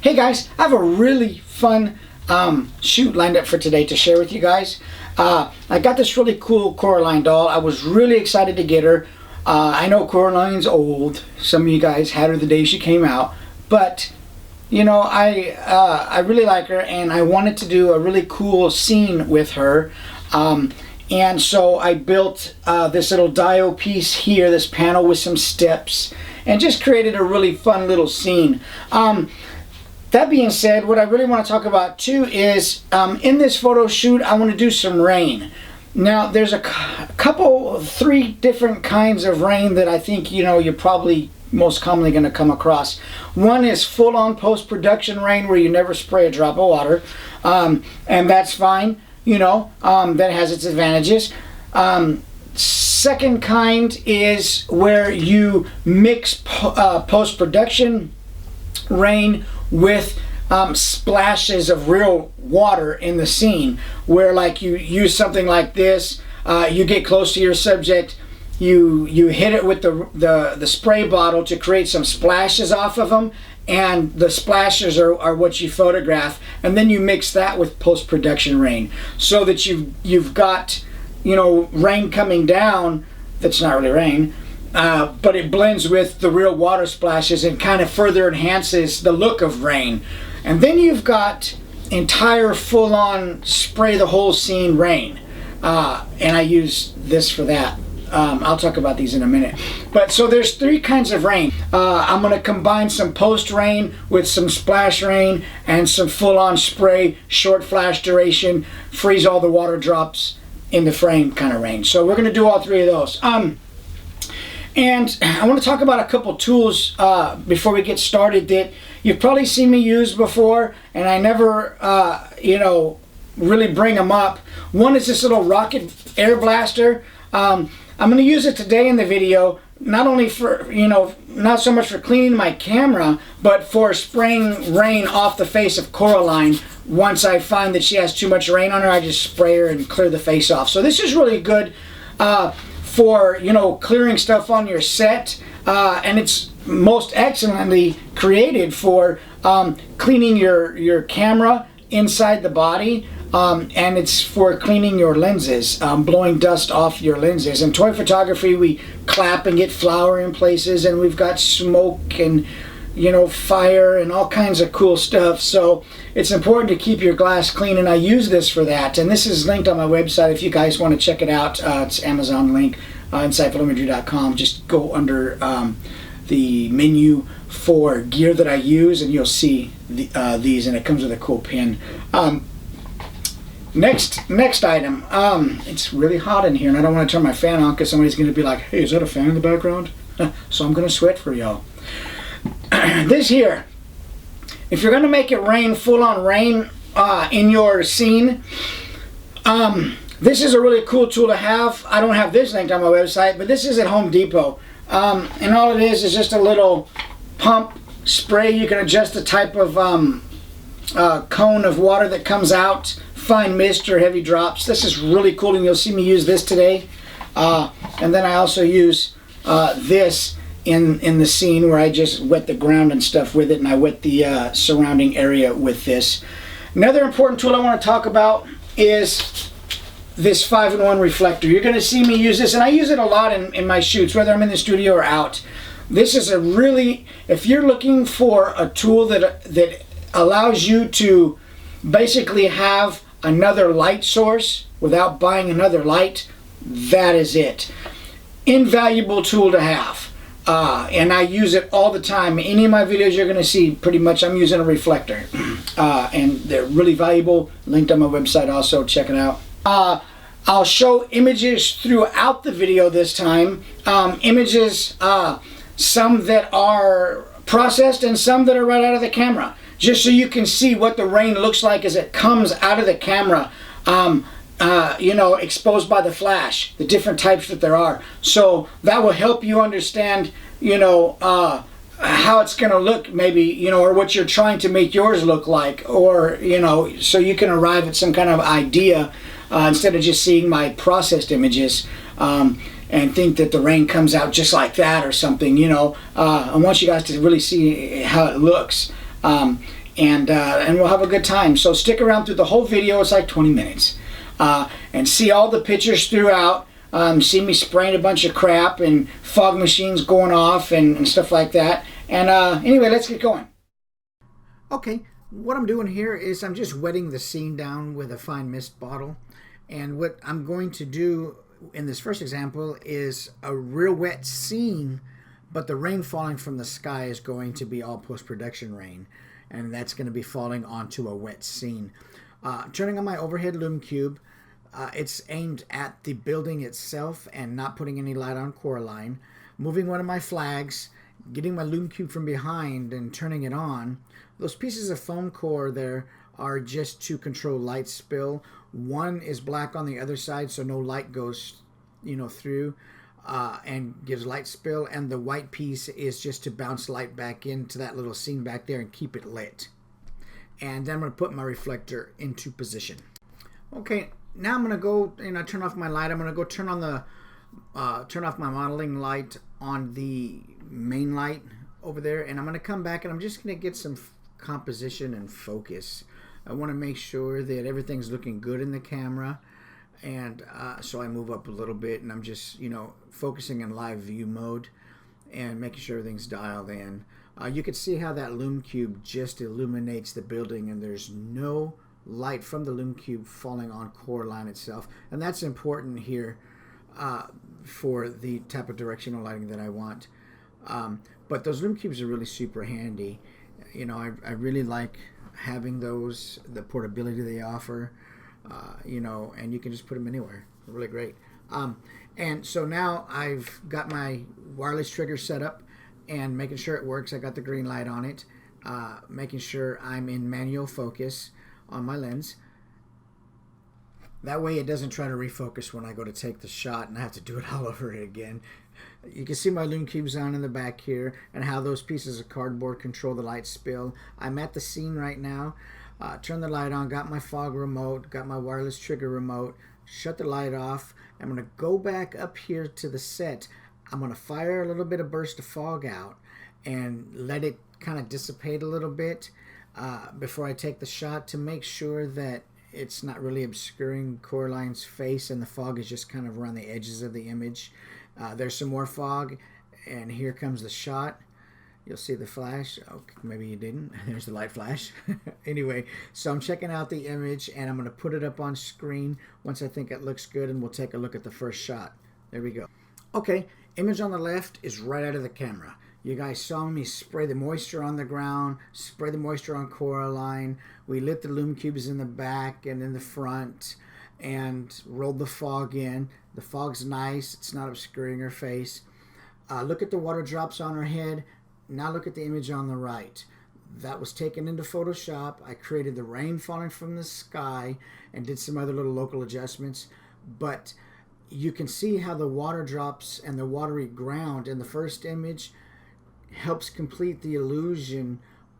Hey guys, I have a really fun shoot lined up for today to share with you guys. I got this really cool Coraline doll. I was really excited to get her. I know Coraline's old. Some of you guys had her the day she came out, but you know, I really like her, and I wanted to do a really cool scene with her. And so I built this little dio piece here, this panel with some steps, and just created a really fun little scene. That being said, what I really want to talk about too is in this photo shoot, I want to do some rain. Now, there's a couple, 3 different kinds of rain that I think, you know, you're probably most commonly going to come across. One is full-on post-production rain where you never spray a drop of water, and that's fine. You know, that has its advantages. Second kind is where you mix post-production rain with splashes of real water in the scene, where like you use something like this, you get close to your subject, you hit it with the spray bottle to create some splashes off of them, and the splashes are what you photograph, and then you mix that with post-production rain, so that you've got, you know, rain coming down that's not really rain, but it blends with the real water splashes and kind of further enhances the look of rain. And then you've got entire full-on spray the whole scene rain, and I use this for that. I'll talk about these in a minute. But so there's 3 kinds of rain. I'm going to combine some post rain with some splash rain and some full-on spray, short flash duration, freeze all the water drops in the frame kind of rain. So we're going to do all 3 of those. And I want to talk about a couple tools before we get started that you've probably seen me use before, and I never, you know, really bring them up. One is this little rocket air blaster. I'm going to use it today in the video, not only for, you know, not so much for cleaning my camera, but for spraying rain off the face of Coraline. Once I find that she has too much rain on her, I just spray her and clear the face off. So this is really good for, you know, clearing stuff on your set, and it's most excellently created for cleaning your camera inside the body. And it's for cleaning your lenses, blowing dust off your lenses. In toy photography, we clap and get flour in places, and we've got smoke and, you know, fire and all kinds of cool stuff. So it's important to keep your glass clean, and I use this for that. And this is linked on my website if you guys want to check it out. It's Amazon link, insightfulimagery.com. Just go under the menu for gear that I use, and you'll see these, and it comes with a cool pin. Next item. It's really hot in here, and I don't want to turn my fan on because somebody's going to be like, hey, is that a fan in the background? So I'm going to sweat for y'all. This here, if you're going to make it rain, full-on rain in your scene, this is a really cool tool to have. I don't have this linked on my website, but this is at Home Depot. And all it is just a little pump spray. You can adjust the type of cone of water that comes out, fine mist or heavy drops. This is really cool, and you'll see me use this today. And then I also use this in the scene where I just wet the ground and stuff with it, and I wet the surrounding area with this. Another important tool I want to talk about is this 5-in-1 reflector. You're going to see me use this, and I use it a lot in my shoots, whether I'm in the studio or out. This is a really, if you're looking for a tool that allows you to basically have another light source without buying another light, that is it. Invaluable tool to have, and I use it all the time. Any of my videos you're going to see, pretty much I'm using a reflector, and they're really valuable. Linked on my website also, check it out. I'll show images throughout the video this time, images, some that are processed and some that are right out of the camera, just so you can see what the rain looks like as it comes out of the camera, you know, exposed by the flash, the different types that there are. So that will help you understand, you know, how it's going to look, maybe, you know, or what you're trying to make yours look like, or, you know, so you can arrive at some kind of idea instead of just seeing my processed images. And think that the rain comes out just like that or something, you know. I want you guys to really see how it looks. and we'll have a good time. So stick around through the whole video. It's like 20 minutes. And see all the pictures throughout. See me spraying a bunch of crap and fog machines going off and stuff like that. And anyway, let's get going. Okay, what I'm doing here is I'm just wetting the scene down with a fine mist bottle. And what I'm going to do in this first example is a real wet scene, but the rain falling from the sky is going to be all post-production rain. And that's going to be falling onto a wet scene. Turning on my overhead lume cube. It's aimed at the building itself and not putting any light on Coraline. Moving one of my flags, getting my lume cube from behind and turning it on. Those pieces of foam core there are just to control light spill. One is black on the other side, so no light goes, through and gives light spill. And the white piece is just to bounce light back into that little scene back there and keep it lit. And then I'm going to put my reflector into position. Okay, now I'm going to go turn off my light. I'm going to go turn off my modeling light on the main light over there, and I'm going to come back and I'm just going to get some composition and focus. I want to make sure that everything's looking good in the camera, and so I move up a little bit and I'm just focusing in live view mode and making sure everything's dialed in. You can see how that lume cube just illuminates the building, and there's no light from the lume cube falling on Coraline itself, and that's important here for the type of directional lighting that I want. But those lume cubes are really super handy. I really like having those, the portability they offer, and you can just put them anywhere. They're really great. And so now I've got my wireless trigger set up and making sure it works. I got the green light on it, making sure I'm in manual focus on my lens. That way it doesn't try to refocus when I go to take the shot and I have to do it all over again. You can see my lume cubes on in the back here and how those pieces of cardboard control the light spill. I'm at the scene right now. Turn the light on, got my fog remote, got my wireless trigger remote, shut the light off. I'm going to go back up here to the set. I'm going to fire a little bit of burst of fog out and let it kind of dissipate a little bit before I take the shot, to make sure that it's not really obscuring Coraline's face and the fog is just kind of around the edges of the image. There's some more fog, and here comes the shot. You'll see the flash. Oh, maybe you didn't. There's the light flash. Anyway, so I'm checking out the image, and I'm going to put it up on screen once I think it looks good, and we'll take a look at the first shot. There we go. Okay, image on the left is right out of the camera. You guys saw me spray the moisture on the ground, spray the moisture on Coraline. We lit the lume cubes in the back and in the front and rolled the fog in. The fog's nice. It's not obscuring her face. Look at the water drops on her head. Now look at the image on the right. That was taken into Photoshop. I created the rain falling from the sky and did some other little local adjustments. But you can see how the water drops and the watery ground in the first image helps complete the illusion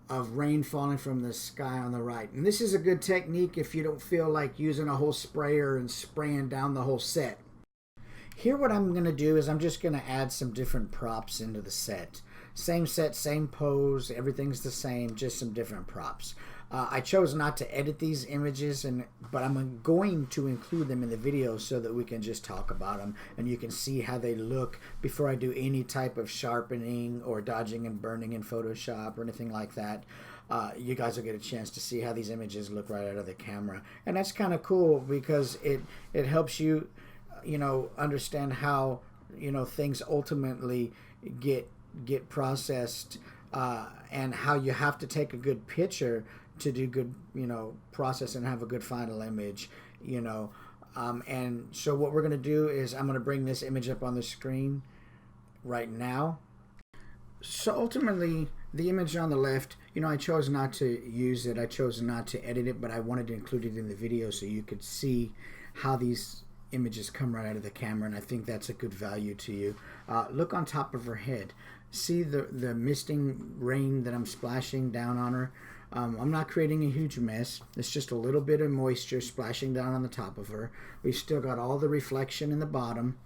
of rain falling from the sky on the right. And this is a good technique if you don't feel like using a whole sprayer and spraying down the whole set. Here what I'm going to do is I'm just going to add some different props into the set. Same set, same pose, everything's the same, just some different props. I chose not to edit these images, but I'm going to include them in the video so that we can just talk about them and you can see how they look before I do any type of sharpening or dodging and burning in Photoshop or anything like that. You guys will get a chance to see how these images look right out of the camera. And that's kind of cool because it helps you, understand how, things ultimately get processed and how you have to take a good picture to do good, process and have a good final image, and so what we're going to do is I'm going to bring this image up on the screen right now. So ultimately, the image on the left, I chose not to use it. I chose not to edit it, but I wanted to include it in the video so you could see how these images come right out of the camera, and I think that's a good value to you. Look on top of her head. See the misting rain that I'm splashing down on her. I'm not creating a huge mess. It's just a little bit of moisture splashing down on the top of her. We've still got all the reflection in the bottom.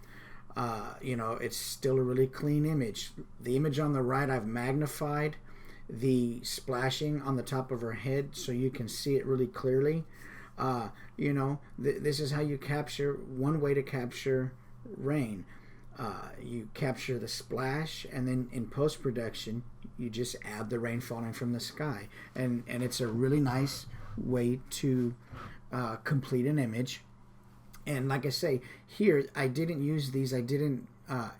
It's still a really clean image. The image on the right I've magnified the splashing on the top of her head so you can see it really clearly. You know, this is how you capture, one way to capture rain. You capture the splash, and then in post-production you just add the rain falling from the sky, and it's a really nice way to complete an image. And like I say, here I didn't use these, I didn't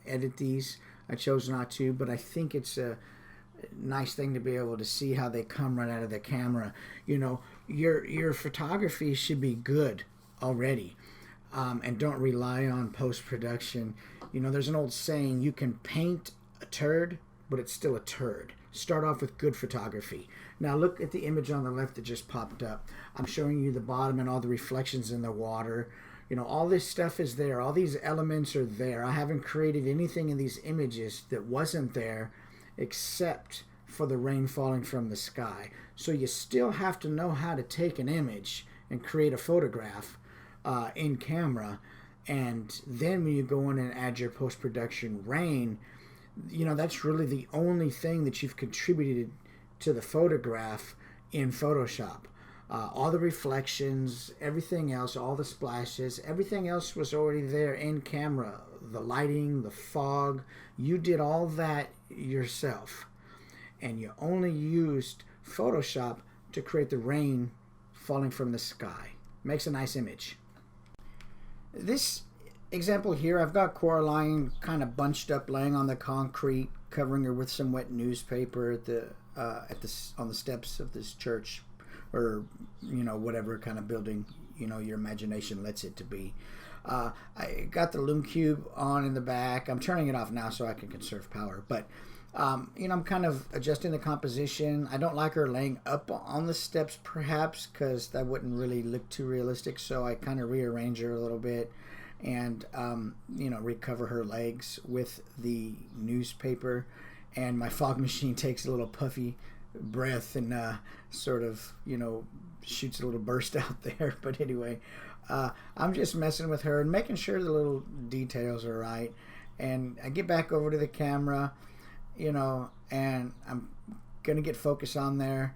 edit these, I chose not to, but I think it's a nice thing to be able to see how they come right out of the camera. You know, your photography should be good already, and don't rely on post-production. You know, there's an old saying, you can paint a turd, but it's still a turd. Start off with good photography. Now look at the image on the left that just popped up. I'm showing you the bottom and all the reflections in the water. You know, all this stuff is there. All these elements are there. I haven't created anything in these images that wasn't there except for the rain falling from the sky. So you still have to know how to take an image and create a photograph in camera. And then when you go in and add your post-production rain, you know, that's really the only thing that you've contributed to the photograph in Photoshop. All the reflections, everything else, all the splashes, everything else was already there in camera. The lighting, the fog, you did all that yourself. And you only used Photoshop to create the rain falling from the sky. Makes a nice image. This example here, I've got Coraline kind of bunched up, laying on the concrete, covering her with some wet newspaper on the steps of this church, or you know, whatever kind of building, you know, your imagination lets it to be. I got the Lume Cube on in the back. I'm turning it off now so I can conserve power, but you know, I'm kind of adjusting the composition. I don't like her laying up on the steps, perhaps, because that wouldn't really look too realistic, so I kind of rearrange her a little bit and you know, recover her legs with the newspaper. And my fog machine takes a little puffy breath and sort of, you know, shoots a little burst out there. But anyway, I'm just messing with her and making sure the little details are right. And I get back over to the camera, you know, and I'm gonna get focus on there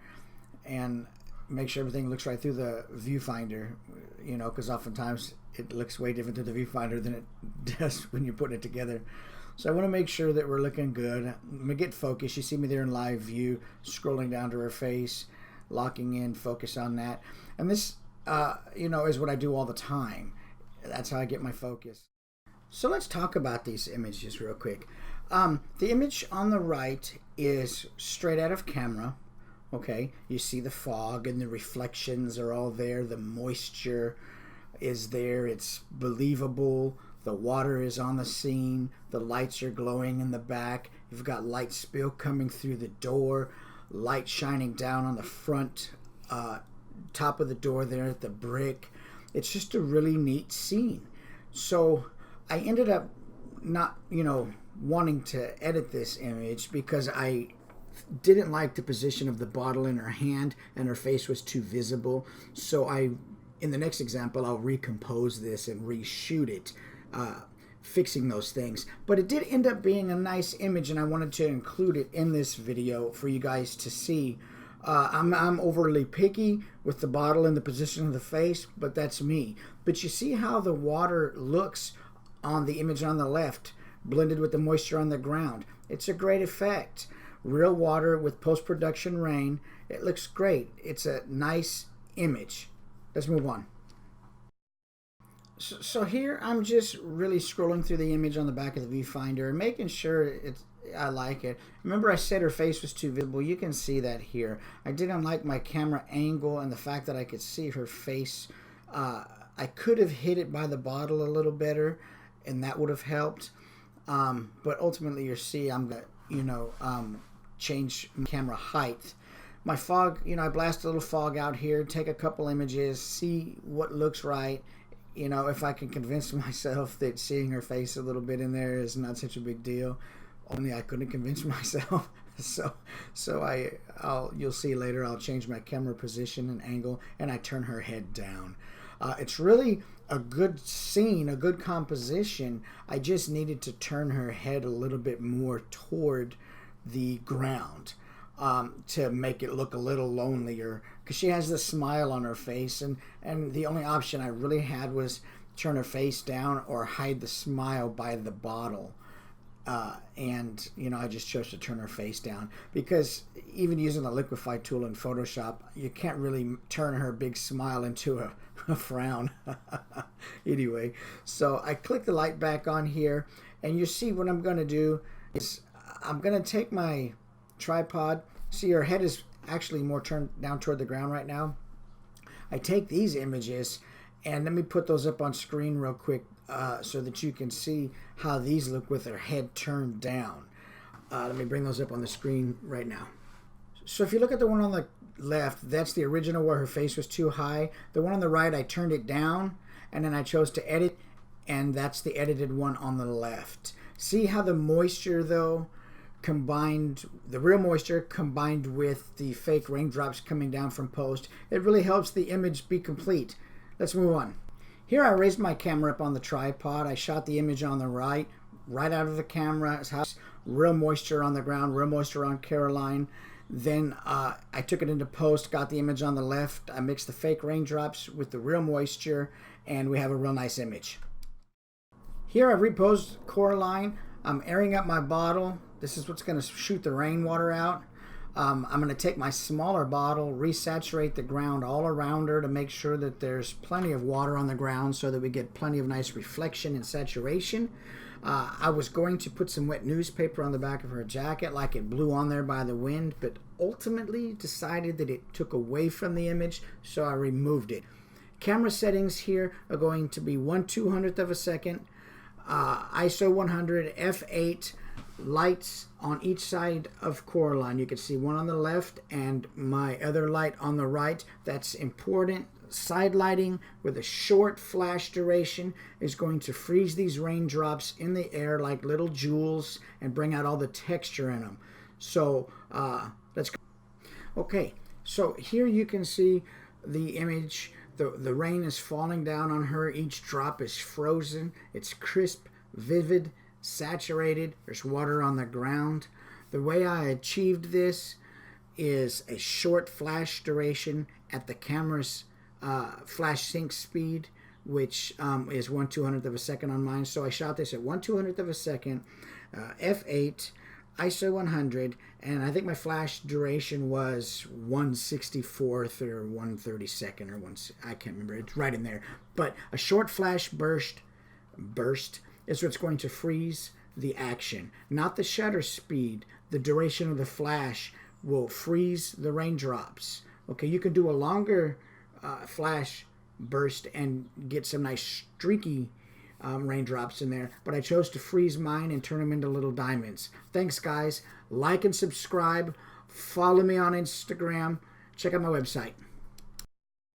and make sure everything looks right through the viewfinder, you know, because oftentimes it looks way different through the viewfinder than it does when you're putting it together. So I want to make sure that we're looking good. I'm gonna get focused. You see me there in live view, scrolling down to her face, locking in, focus on that. And this, you know, is what I do all the time. That's how I get my focus. So let's talk about these images real quick. The image on the right is straight out of camera. Okay, you see the fog and the reflections are all there. The moisture is there. It's believable. The water is on the scene. The lights are glowing in the back. You've got light spill coming through the door. Light shining down on the front top of the door there at the brick. It's just a really neat scene. So I ended up not, you know, wanting to edit this image because I didn't like the position of the bottle in her hand and her face was too visible. So in the next example, I'll recompose this and reshoot it, fixing those things. But it did end up being a nice image, and I wanted to include it in this video for you guys to see. I'm overly picky with the bottle and the position of the face, but that's me. But you see how the water looks on the image on the left, blended with the moisture on the ground. It's a great effect. Real water with post-production rain. It looks great. It's a nice image. Let's move on. So here I'm just really scrolling through the image on the back of the viewfinder and making sure I like it. Remember I said her face was too visible. You can see that here. I didn't like my camera angle and the fact that I could see her face. I could have hid it by the bottle a little better, and that would have helped. But ultimately, you see, I'm gonna, you know, change camera height. My fog, you know, I blast a little fog out here, take a couple images, see what looks right. You know, if I can convince myself that seeing her face a little bit in there is not such a big deal. Only I couldn't convince myself. You'll see later, I'll change my camera position and angle, and I turn her head down. It's really a good scene, a good composition. I just needed to turn her head a little bit more toward the ground. to make it look a little lonelier, because she has this smile on her face, and the only option I really had was turn her face down or hide the smile by the bottle. And I just chose to turn her face down, because even using the liquify tool in Photoshop, you can't really turn her big smile into a frown. Anyway, so I click the light back on here, and you see what I'm going to do is I'm going to take my tripod. See, her head is actually more turned down toward the ground right now. I take these images and let me put those up on screen real quick, so that you can see how these look with their head turned down. Let me bring those up on the screen right now. So if you look at the one on the left, that's the original where her face was too high. The one on the right, I turned it down, and then I chose to edit, and that's the edited one on the left. See how the moisture, though, combined, the real moisture combined with the fake raindrops coming down from post, it really helps the image be complete. Let's move on. Here I raised my camera up on the tripod. I shot the image on the right out of the camera's house. Real moisture on the ground, real moisture on Caroline. Then I took it into post, got the image on the left. I mixed the fake raindrops with the real moisture, and we have a real nice image. Here I've reposed Coraline. I'm airing up my bottle. This is what's going to shoot the rainwater out. I'm going to take my smaller bottle, resaturate the ground all around her to make sure that there's plenty of water on the ground so that we get plenty of nice reflection and saturation. I was going to put some wet newspaper on the back of her jacket like it blew on there by the wind, but ultimately decided that it took away from the image, so I removed it. Camera settings here are going to be 1/200th of a second, ISO 100, f8, lights on each side of Coraline. You can see one on the left and my other light on the right. That's important. Side lighting with a short flash duration is going to freeze these raindrops in the air like little jewels and bring out all the texture in them. So let's go. Okay, so here you can see the image. The rain is falling down on her. Each drop is frozen. It's crisp, vivid, saturated. There's water on the ground. The way I achieved this is a short flash duration at the camera's flash sync speed, which is 1/200th of a second on mine. So I shot this at 1/200th of a second, f8, ISO 100, and I think my flash duration was 1/64th or 1/32nd or I can't remember. It's right in there. But a short flash burst is what's going to freeze the action, not the shutter speed. The duration of the flash will freeze the raindrops. Okay, you can do a longer flash burst and get some nice streaky raindrops in there, but I chose to freeze mine and turn them into little diamonds. Thanks, guys. Like and subscribe. Follow me on Instagram. Check out my website.